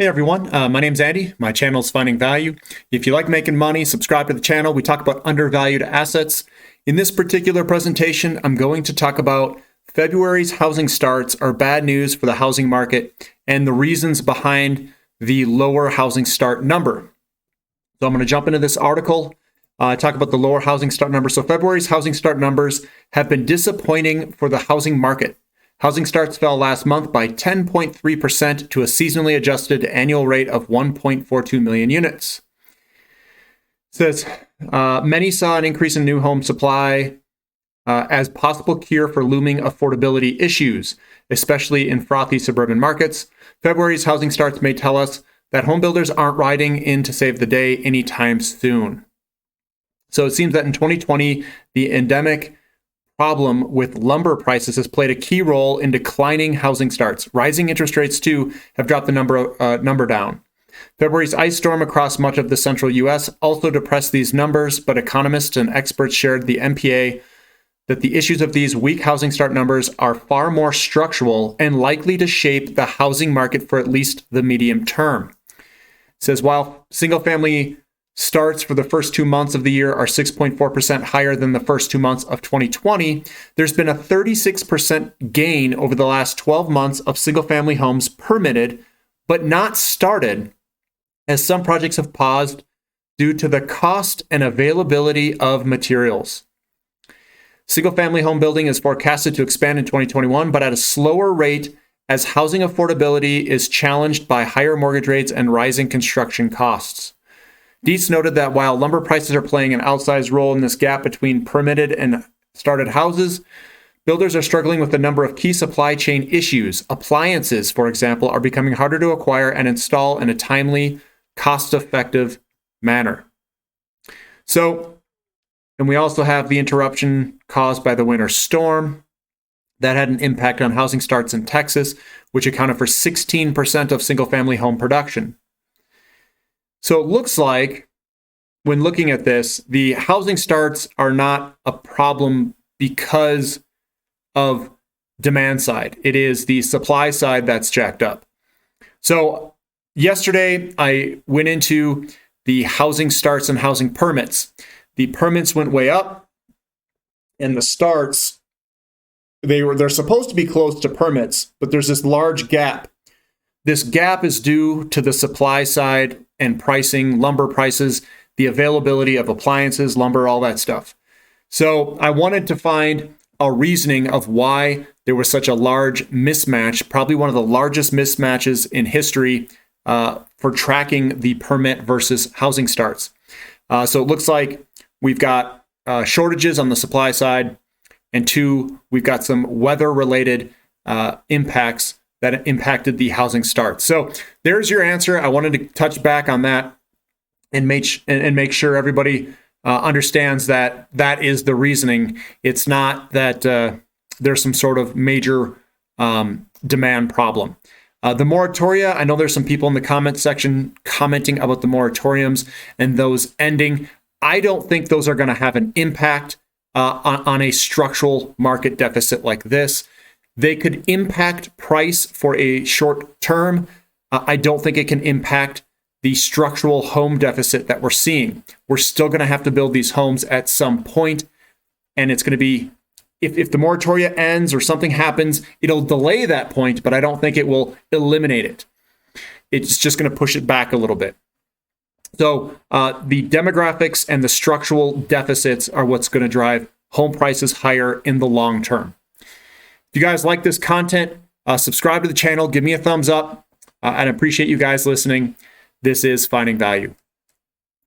Hey everyone, my name's Andy. My channel is Finding Value. If you like making money, subscribe to the channel. We talk about undervalued assets. In this particular presentation, I'm going to talk about February's housing starts are bad news for the housing market and the reasons behind the lower housing start number. So I'm going to jump into this article, talk about the lower housing start number. So February's housing start numbers have been disappointing for the housing market. Housing starts fell last month by 10.3% to a seasonally adjusted annual rate of 1.42 million units. It says, many saw an increase in new home supply as possible cure for looming affordability issues, especially in frothy suburban markets. February's housing starts may tell us that home builders aren't riding in to save the day anytime soon. So it seems that in 2020, the endemic problem with lumber prices has played a key role in declining housing starts. Rising interest rates, too, have dropped the number down. February's ice storm across much of the central U.S. also depressed these numbers, but economists and experts shared the MPA that the issues of these weak housing start numbers are far more structural and likely to shape the housing market for at least the medium term. It says, while single-family starts for the first 2 months of the year are 6.4% higher than the first 2 months of 2020, there's been a 36% gain over the last 12 months of single-family homes permitted, but not started, as some projects have paused due to the cost and availability of materials. Single-family home building is forecasted to expand in 2021, but at a slower rate as housing affordability is challenged by higher mortgage rates and rising construction costs. Dietz noted that while lumber prices are playing an outsized role in this gap between permitted and started houses, builders are struggling with a number of key supply chain issues. Appliances, for example, are becoming harder to acquire and install in a timely, cost-effective manner. So, and we also have the interruption caused by the winter storm. That had an impact on housing starts in Texas, which accounted for 16% of single-family home production. So it looks like, when looking at this, the housing starts are not a problem because of demand side. It is the supply side that's jacked up. So yesterday, I went into the housing starts and housing permits. The permits went way up, and the starts, they're supposed to be close to permits, but there's this large gap. This gap is due to the supply side and pricing, lumber prices, the availability of appliances, lumber, all that stuff. So I wanted to find a reasoning of why there was such a large mismatch, probably one of the largest mismatches in history for tracking the permit versus housing starts. So it looks like we've got shortages on the supply side, and two, we've got some weather-related impacts that impacted the housing starts. So there's your answer. I wanted to touch back on that and make sure everybody understands that that is the reasoning. It's not that there's some sort of major demand problem. The moratoria, I know there's some people in the comment section commenting about the moratoriums and those ending. I don't think those are going to have an impact on a structural market deficit like this. They could impact price for a short term. I don't think it can impact the structural home deficit that we're seeing. We're still going to have to build these homes at some point, and it's going to be, if the moratoria ends or something happens, it'll delay that point, but I don't think it will eliminate it. It's just going to push it back a little bit. So the demographics and the structural deficits are what's going to drive home prices higher in the long term. If you guys like this content, subscribe to the channel, give me a thumbs up. I appreciate you guys listening. This is Finding Value.